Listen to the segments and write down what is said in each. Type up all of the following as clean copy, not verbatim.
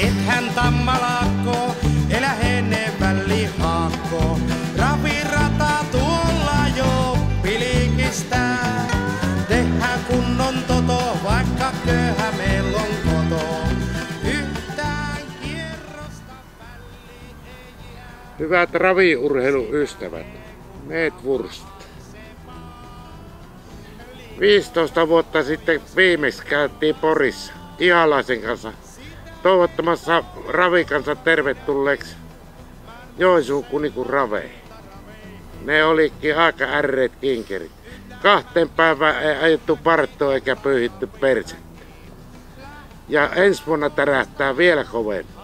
ethän tammalakko, elä henne välihaakko. Ravirata tuolla jo pilikistää. Tehdään kunnon toto, vaikka köyhä meillä on koto. Yhtään kierrosta väliin ei jää. Hyvät raviurheiluystävät, Medwurst. 15 vuotta sitten viimeksi käytiin Porissa Ihalaisen kanssa toivottamassa ravikansa tervetulleeksi Joensuun kunikun raveihin. Ne olikin aika ärreet kinkerit. 2 päivään ei ajettu parttoa eikä pyyhitty persettä. Ja ensi vuonna tärähtää vielä kovemmin.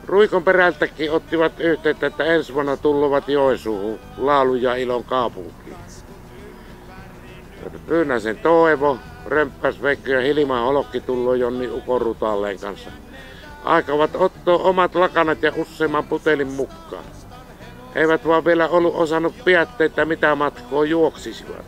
Ruikon perältäkin ottivat yhteyttä, että ensi vuonna tulluvat Joensuuhun laulun ja ilon kaupunkiin. Pyynäsen Toivo, Römppäs Veikko ja Hilma Holokki tullut Jonni Ukon Rutalleen kanssa. Aikavat ottaa omat lakanat ja useamman putelin mukaan. Eivät vaan vielä ollut osannut päättää, mitä matkoa juoksisivat.